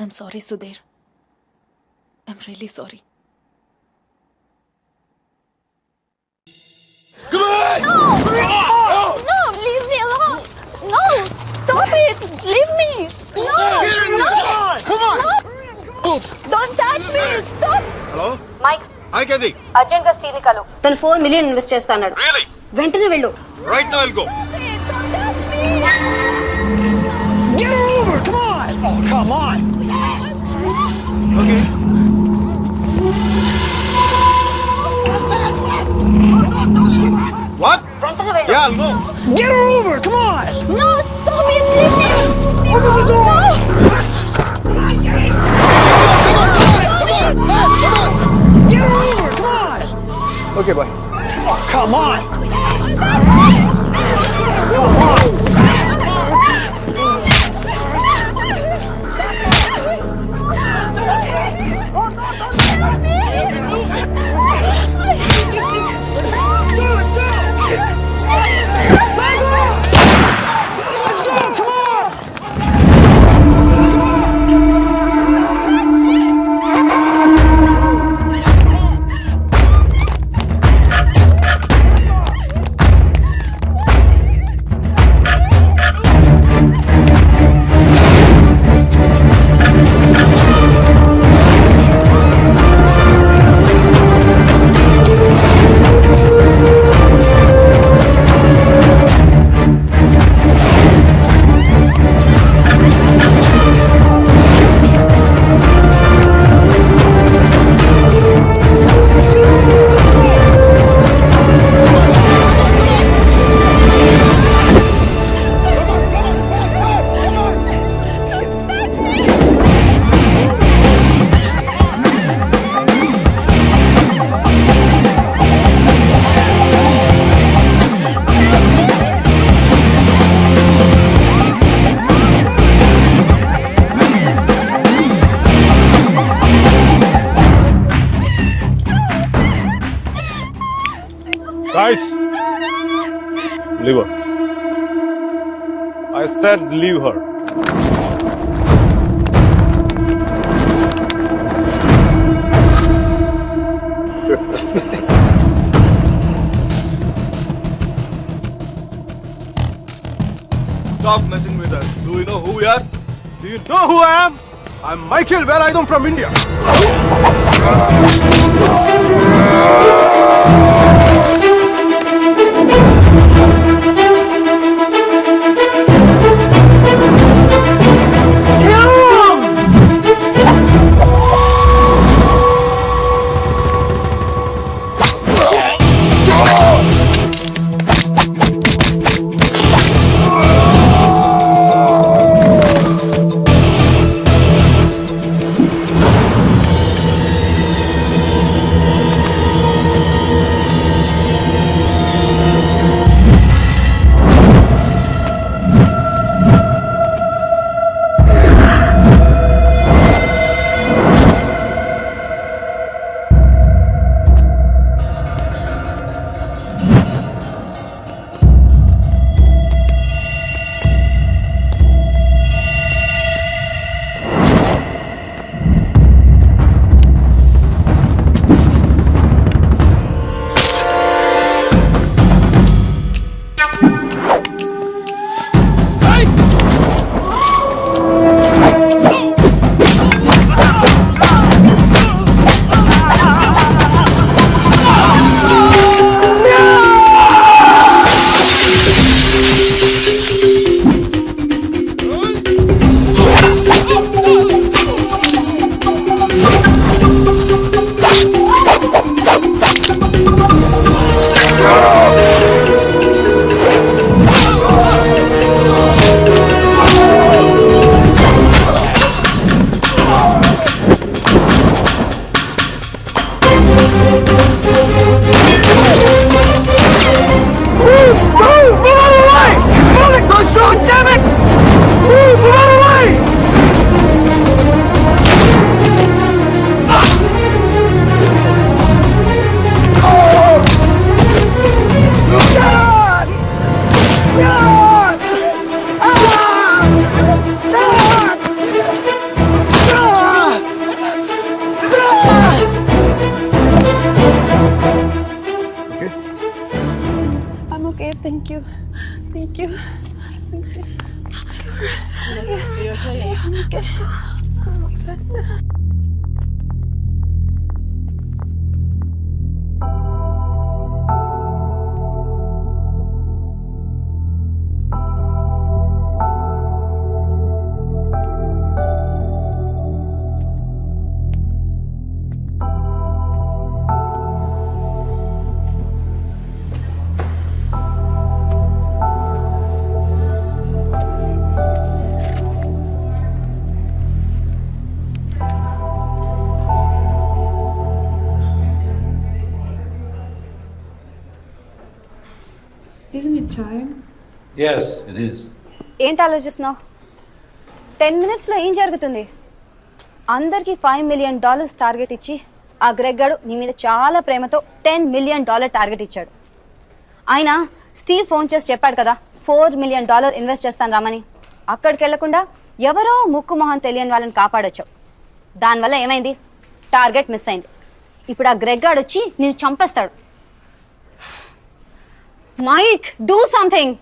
I'm sorry Sudheer. I'm really sorry. No, leave me alone. No, stop it. Leave me. No, no. Come on. No. Don't touch me. Stop. Hello Mike hi కేది urgent గా Steve ని కలు. తను 4 million invest చేస్తా అన్నాడు. Really వెంటనే వెళ్ళు. Right now will go. Don't touch me. Get her over. Come on. Oh, come on. Okay what వెంటనే వెళ్ళు. Yeah will go. Get her over. Come on. No, stop it. Leave me. Open the door. Get her over. Come on. Okay boy. Oh, come on. Let's go. Come on. Guys, leave her. I said leave her. Stop messing with us. Do you know who we are? Do you know who I am? I'm Michael Velayudham from India. okay. Thank you. Thank you. Thank you. Yes. Yes. Yes. Oh my God. Isn't it time? Yes, it is. ఏంటి ఆలోచిస్తున్నావు? 10 minutesలో ఏం జరుగుతుంది? అందరికి $5 million target ఇచ్చి ఆ Greg గాడు నీ మీద చాలా ప్రేమతో $10 million టార్గెట్ ఇచ్చాడు. ఆయన స్టీవ్ ఫోన్ చేసి చెప్పాడు కదా $4 million ఇన్వెస్ట్ చేస్తాను రామని. అక్కడికి వెళ్లకుండా ఎవరో ముక్కు మొహం తెలియని వాళ్ళని కాపాడొచ్చావు. దానివల్ల ఏమైంది? టార్గెట్ మిస్ అయింది. ఇప్పుడు ఆ గ్రెగ్ గాడు వచ్చి నేను చంపేస్తాడు. Mike, do something.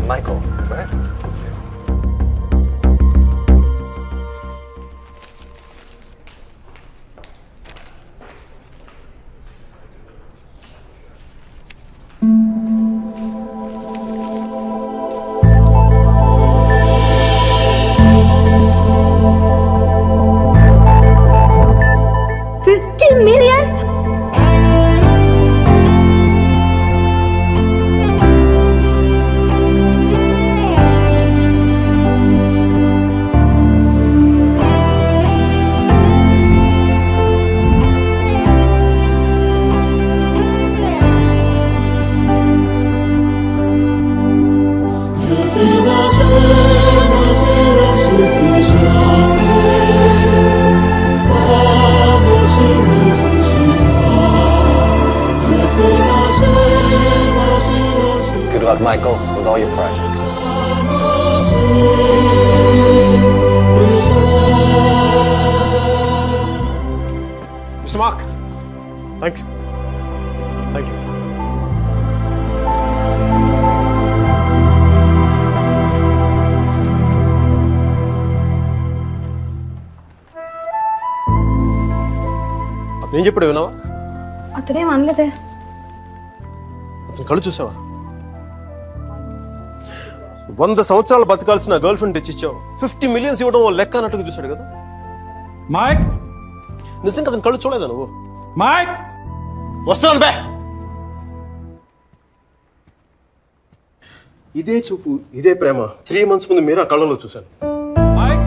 Michael, right? $50 million? Good luck, Michael, with all your projects. Mr. Mark. Thanks. Thank you. అతను ఏం చెప్పాడు విన్నావా? అతనేం అనలేదే. అతను కళ్ళు చూసావా? 100 సంవత్సరాలు బతకాల్సిన గర్ల్ ఫ్రెండ్ తెచ్చిచ్చావు. 50 million ఇవ్వడం ఓ లెక్క అన్నట్టుగా చూశాడు కదా. Mike? నిజంగా అతను కళ్ళు చూడలేదా నువ్వు? Mike? వస్తున్నాను బే. ఇదే చూపు, ఇదే ప్రేమ 3 months ముందు మీరా కళ్ళలో చూశాను. Mike?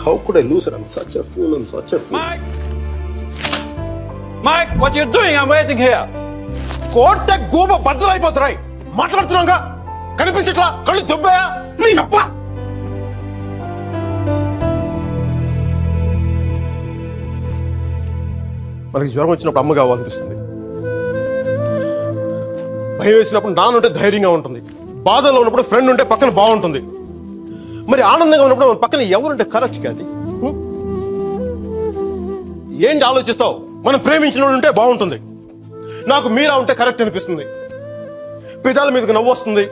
How could I lose her? I'm such a fool. I'm such a fool. Mike? Mike, what are you doing? I'm waiting here. కోర్ట గోబ బద్దలైపోతున్నాయి. మాట్లాడుతున్నాగా కనిపించట్లా? కళ్ళు దెబ్బయా? నీ అబ్బా. మనకి జ్వరం వచ్చినప్పుడు అమ్మ కావాలనిపిస్తుంది. భయం వేసినప్పుడు నాన్నుంటే ధైర్యంగా ఉంటుంది. బాధలో ఉన్నప్పుడు ఫ్రెండ్ ఉంటే పక్కన బాగుంటుంది. మరి ఆనందంగా ఉన్నప్పుడు మన పక్కన ఎవరుంటే కరెక్ట్ కాదు. ఏంటి ఆలోచిస్తావు? మనం ప్రేమించిన వాళ్ళు ఉంటే బాగుంటుంది. నాకు మీరా ఉంటే కరెక్ట్ అనిపిస్తుంది. పెదాల మీదకి నవ్వు వస్తుంది,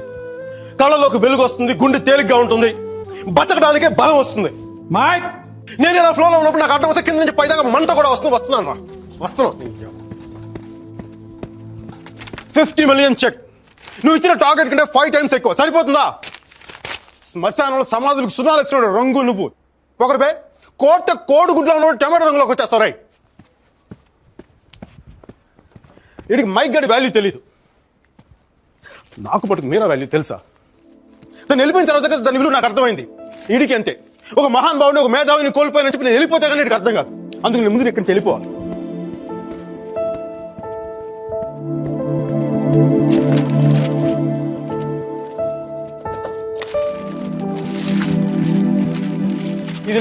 కళ్ళలోకి వెలుగు వస్తుంది, గుండె తేలిగ్గా ఉంటుంది, బతకడానికే బలం వస్తుంది. Mike? నేను ఇలా ఫ్లోలో ఉన్నప్పుడు నాకు అడ్డం వస్తే కింద నుంచి పైదాకా మంట కూడా వస్తున్నాను రా. వస్తున్నాను. 50 million చెక్. నువ్వు ఇచ్చిన టార్గెట్ కంటే 5 times ఎక్కువ. సరిపోతుందా? శ్మశానంలో సమాధులకు సుధాలు వచ్చిన రంగు నువ్వు ఒకరిపై కోట కోడిగుడ్లో ఉన్న టమాటో రంగులోకి వచ్చేస్తావు. రై వీడికి మైక్ గడి వాల్యూ తెలీదు. నాకు పట్టుకు మీరా వాల్యూ తెలుసా? తను వెళ్ళిపోయిన తర్వాత కదా దాని విలువ నాకు అర్థమైంది. వీడికి అంతే. ఒక మహాన్ భావుని, ఒక మేధావిని కోల్పోయిన చెప్పి నేను వెళ్ళిపోతే కానీ వీడికి అర్థం కాదు. అందుకు నేను ముందు ఇక్కడి నుంచి వెళ్ళిపోవాలి.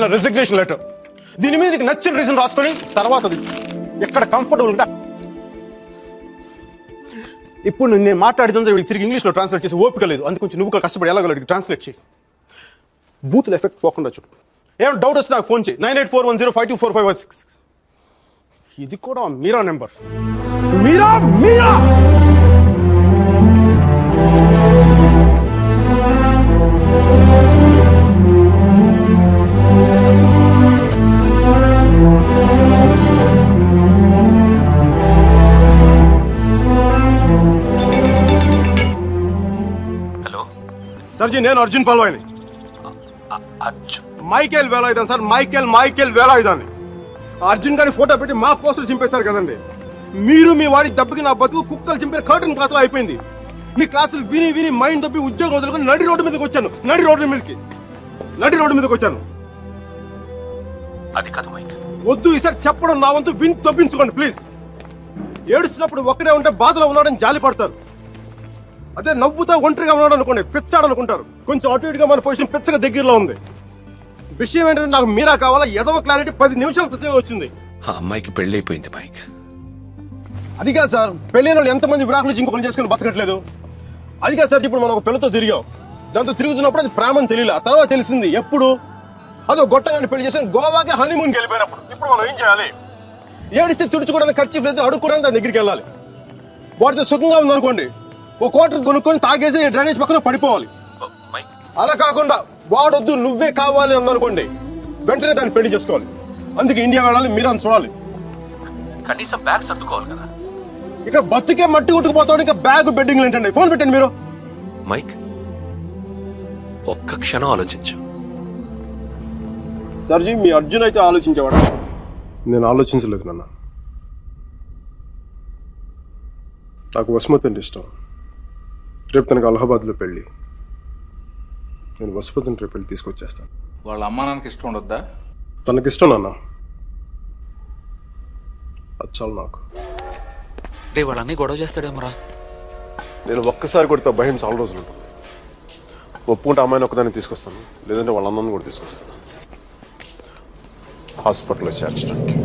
నా రెసిగ్నేషన్ లెటర్. దీని మీద నీకు నచ్చిన రీజన్ రాసుకొని తర్వాత అది ఎక్కడ కంఫర్టబుల్ గా. ఇప్పుడు నేను మాట్లాడుతుంటే వీడికి తిరిగి ఇంగ్లీష్లో ట్రాన్స్లేట్ చేసి ఓపిక లేదు. అందుకు కొంచెం నువ్వు కష్టపడి ఎలాగో ట్రాన్స్లేట్ చేయి. బూతుల ఎఫెక్ట్ పోకుండా చూడు. ఏమైనా డౌట్ వస్తే నాకు ఫోన్ చేయి. 9841052456. ఇది కూడా మీరా నెంబర్. మీరా మీరా సర్జీ, నేను అర్జున్ పాల్వాయిని. మైకేల్ వేలాయుధాన్ సార్, మైకేల్ వేలాయుధాన్ని. అర్జున్ గారి ఫోటో పెట్టి మా పోస్టర్ చింపేశారు కదండి. మీరు మీ వాడి దెబ్బకి నా బతుకు కుక్కలు చింపే కర్టన్ క్లాస్ లో అయిపోయింది. మీ క్లాసులు విని విని మైండ్ దబ్బి ఉద్యోగం వదులుకొని నడి రోడ్డు మీదకి వచ్చాను. నడి రోడ్డు మీదకి వచ్చాను. అది కాదు మైక్. వద్దు, ఈసారి చెప్పడం నా వంతు విని తప్పించుకోండి ప్లీజ్. ఏడుస్తున్నప్పుడు ఒక్కడే ఉంటే బాధలో ఉన్నాడని జాలి పడతారు. అదే నవ్వుతా ఒంటరిగా ఉన్నాడు అనుకోండి పిచ్చాడనుకుంటారు. కొంచెం అటు ఇటుగా మన పొజిషన్ పిచ్చగా దగ్గరలో ఉంది. విషయం ఏంటంటే నాకు మీరా కావాలా? ఎదవ క్లారిటీ 10 నిమిషాల క్రితమే వచ్చింది. ఆ అమ్మాయికి పెళ్లి అయిపోయింది మైక్. అది కాదు సార్, పెళ్ళైన వాళ్ళు ఎంతమంది విడాకులు ఇంకొకరు చేసుకుని బతకట్లేదు. అది కాదు సార్, ఇప్పుడు మనం ఒక పిల్లతో తిరిగాం. దాంతో తిరుగుతున్నప్పుడు అది ప్రేమని తెలియలే. ఆ తర్వాత తెలిసింది. ఎప్పుడు? అదో గొట్టగాని పెళ్లి చేసి గోవాకి హనీమూన్కి వెళ్ళిపోయినప్పుడు. ఇప్పుడు మనం ఏం చేయాలి? ఏడిస్తే తుడుచుకోవడానికి ఖర్చు లేదు, అడుక్కోవడానికి దాని దగ్గరికి వెళ్ళాలి. వాటితో సుఖంగా ఉందనుకోండి, ఓ క్వార్టర్ కొనుక్కొని తాగేసి డ్రైనేజ్ పక్కన పడిపోవాలి. అలా కాకుండా వాడొద్దు నువ్వే కావాలి అందనుకోండి, వెంటనే దాన్ని పెళ్లి చేసుకోవాలి. అందుకే ఇండియా వెళ్ళాలి, మీరా చూడాలి. కనీసం బ్యాగ్ సర్దుకోవాలి కదా. ఇక్కడ బతుకే మట్టి కొట్టుకుపోతాడు, ఇంకా బ్యాగ్ బెడ్డింగ్ ఏంటండి? ఫోన్ పెట్టండి మీరు. మైక్, ఒక్క క్షణం ఆలోచించు. సర్జీ, మీ అర్జున్ అయితే ఆలోచించేవాడా? నేను ఆలోచించలేదు నాన్న. నాకు వసుమతి అంటే ఇష్టం. రేపు తనకు అలహాబాద్లో పెళ్లి. నేను వసుమతిని రేపు పెళ్లి తీసుకొచ్చేస్తాను. వాళ్ళ అమ్మా నాన్నకి ఇష్టం ఉండొద్దా? తనకిష్టం నాన్న, అది చాలు నాకు. రే వాళ్ళన్నీ గొడవ చేస్తాడేమోరా. నేను ఒక్కసారి కొడితే భయం చాలా రోజులు ఉంటుంది. ఒప్పుకుంటే అమ్మాయిని ఒక్కదాన్ని తీసుకొస్తాను, లేదంటే వాళ్ళ అమ్మని కూడా తీసుకొస్తాను హాస్పిటల్లో చేర్చడానికి.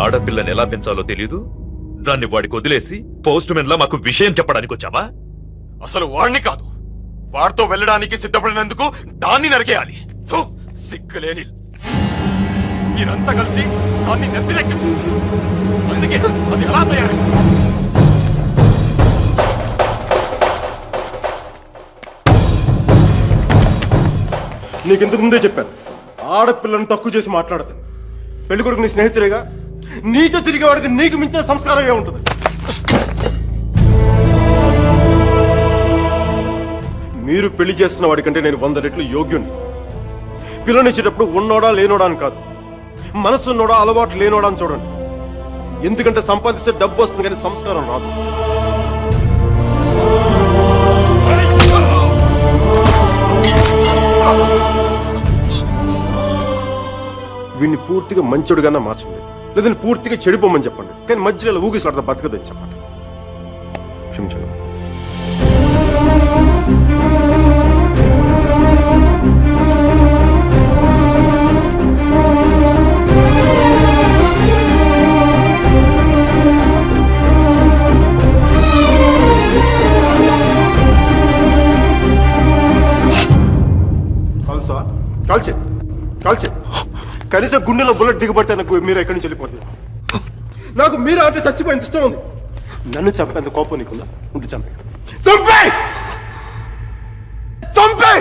ఆడపిల్లని ఎలా పెంచాలో తెలీదు, దాన్ని వాడికి వదిలేసి పోస్ట్ మెన్ లా మాకు విషయం చెప్పడానికి వచ్చావా? అసలు వాడిని కాదు, వాడితో వెళ్ళడానికి సిద్ధపడినందుకు దాన్ని నరికేయాలి. థు, సిగ్గులేని మీరంతా కలిసి దాన్ని నెత్తినెక్కించు. అందుకే అది ఎలా తయారు? నీకింతకు ముందే చెప్పాను, ఆడపిల్లను తక్కువ చేసి మాట్లాడదు. పెళ్లి కొడుకు నీ స్నేహితులేగా, నీతో తిరిగేవాడికి నీకు మించిన సంస్కారం ఏముంటుంది? మీరు పెళ్లి చేస్తున్న వాడికంటే నేను 100 రెట్లు యోగ్యుని. పిల్లనిచ్చేటప్పుడు ఉన్నోడా లేనోడా అని కాదు, మనసు ఉన్నోడా అలవాటు లేనోడా అని చూడండి. ఎందుకంటే సంపాదిస్తే డబ్బు వస్తుంది కానీ సంస్కారం రాదు. వీడిని పూర్తిగా మంచోడుగానే మార్చండి, లేదని పూర్తిగా చెడిపోమని చెప్పండి. కానీ మధ్యలో ఊగిసలాడతా బతకదని చెప్పండి. క్షమించండి. కాల్సా? కాల్చే కాల్చే. కనీసం గుండెలో బుల్లెట్ దిగబడితే నాకు మీరు ఎక్కడి నుంచి వెళ్ళిపోతుంది. నాకు మీరు అంటే చచ్చిపోయింది ఇష్టం ఉంది. నన్ను చంపేంత కోపం నీకుందా? ఉంటే చంపే చంపే చంపే.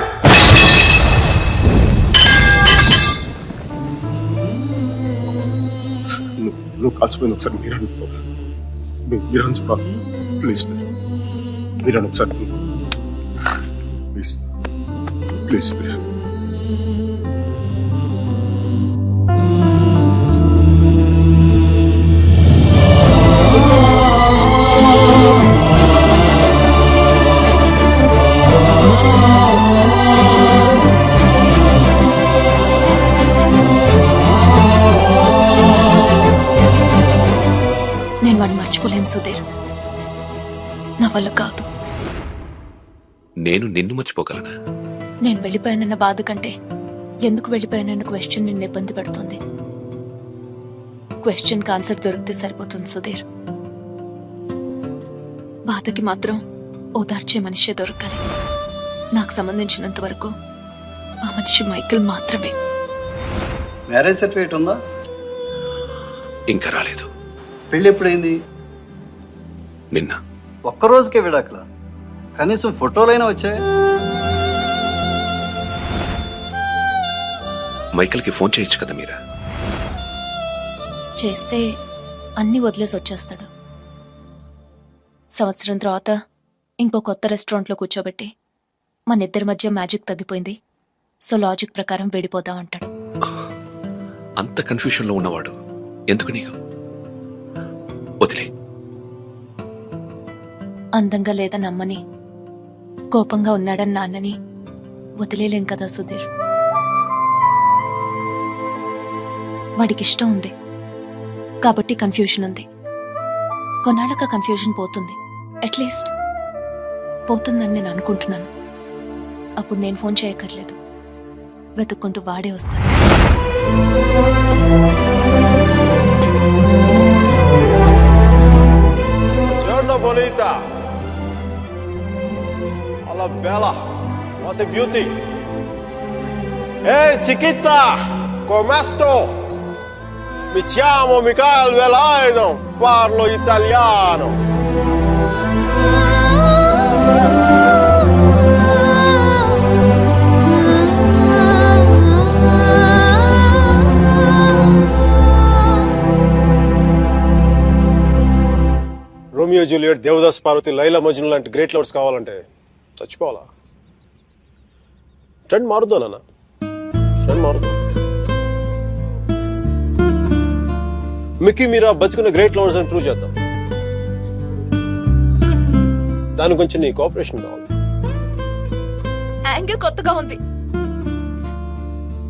నువ్వు కాల్చిపోయింది ఒకసారి మీరు చూడాలి. ప్లీజ్ మీరు ఒకసారి ప్లీజ్ ప్లీజ్ ప్లీజ్. నేను వాడిని మర్చిపోలేను సుధీర్, నా వల్ల కాదు. నేను నిన్ను మర్చిపోగలనా? నేను వెళ్ళిపోయానన్న బాధ కంటే ఎందుకు వెళ్ళిపోయానన్న క్వశ్చన్ నిన్ను ఇబ్బంది పెడుతుంది. క్వశ్చన్కి ఆన్సర్ దొరికితే సరిపోతుంది సుధీర్. బాధకి మాత్రం ఓదార్చే మనిషే దొరకాలి. నాకు సంబంధించినంత వరకు ఆ మనిషి మైకిల్ మాత్రమే. మ్యారేజ్ సర్టిఫికేట్ ఉందా? ఇంకా రాలేదు. పెళ్ళి ఎప్పుడైంది? నిన్న. ఒక్కరోజుకే విడాకులా? కనీసం ఫోటోలైనా వచ్చాయి? మైకిల్కి ఫోన్ చేయొచ్చు కదా మీరా? చేస్తే అన్ని వదిలేసి వచ్చేస్తాడు. సంవత్సరం తర్వాత ఇంకో కొత్త రెస్టారెంట్లో కూర్చోబెట్టి మన ఇద్దరి మధ్య మ్యాజిక్ తగ్గిపోయింది, సో లాజిక్ ప్రకారం విడిపోదాం అంటాడు. అంత కన్ఫ్యూషన్లో ఉన్నవాడు ఎందుకు నీకు? వదిలే. అందంగా లేదని అమ్మని, కోపంగా ఉన్నాడని నాన్నని వదిలేలేం కదా సుధీర్. వాడికి ఇష్టం ఉంది కాబట్టి కన్ఫ్యూషన్ ఉంది. కొన్నాళ్ళక కన్ఫ్యూషన్ పోతుంది, అట్లీస్ట్ పోతుందని నేను అనుకుంటున్నాను. అప్పుడు నేను ఫోన్ చేయక్కర్లేదు, వెతుక్కుంటూ వాడే వస్తాడు. Giorno bonita. Alla bella. What a beauty. Ehi chiquita, come sto? Mi chiamo Michael Velaino, parlo italiano. Romeo Juliet, Devdas Parvati, Laila Majnu లాంటి గ్రేట్ లవర్స్ కావాలంటే చచ్చిపోవాలా? ట్రెండ్ మారుద్దా నాన్న, ట్రెండ్ మారుద్దా. మిక్కీ మీరా బతుకున్న గ్రేట్ లవర్స్ అని ప్రూవ్ చేద్దాం. దాని గురించి నీ కోఆపరేషన్ కావాలి. యాంగిల్ కొత్తగా ఉంది,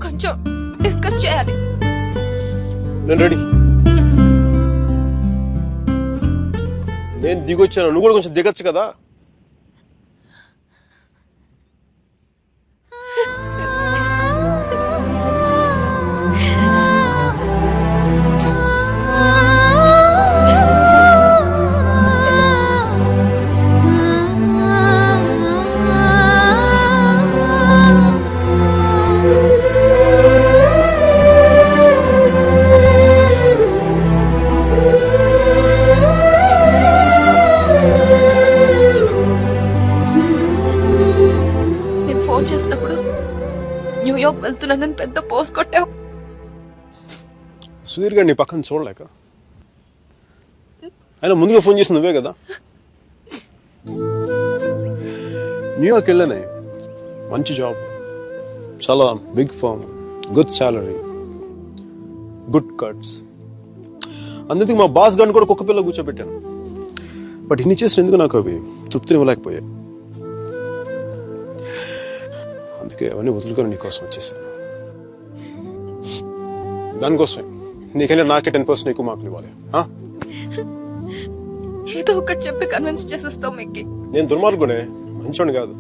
కొంచెం డిస్కస్ చేయాలి. నేను రెడీ. నేను దిగొచ్చాను, నువ్వు కూడా కొంచెం దిగచ్చు కదా. నన్ను పెద్ద పోస్ కొట్టావు. సుధీర్ గారు నీ పక్కన చూడలేక ఆయన ముందుగా ఫోన్ చేసి నువ్వే కదా. న్యూయార్క్ వెళ్ళానే, మంచి జాబ్, చాలా big firm, good salary, good cuts. అందుకే మా బాస్ గారిని కూడా కుక్క పిల్ల కూర్చోబెట్టాను. బట్ ఇన్ని చేసిన ఎందుకు నాకు అవి తృప్తిని ఇవ్వలేకపోయాయి. అందుకే అవన్నీ వదులుకొని నీకోసం వచ్చేసాను. దానికోసమే నీకైనా నాకే 10% ఎక్కువ మార్కులు ఇవ్వాలి. ఏదో ఒకటి చెప్పి కన్విన్స్ చేసేస్తావు మిక్కి. నేను దుర్మార్గునే, మంచోని కాదు.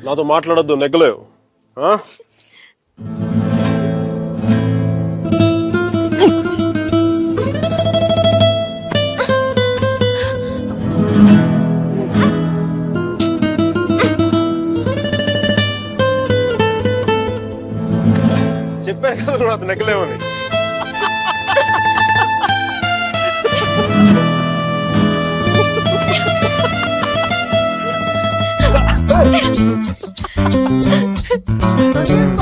నాతో మాట్లాడొద్దు, నెగ్గలేవు. చెప్పాను కదా నువ్వు నాతో నెగ్గలేవని. Hey!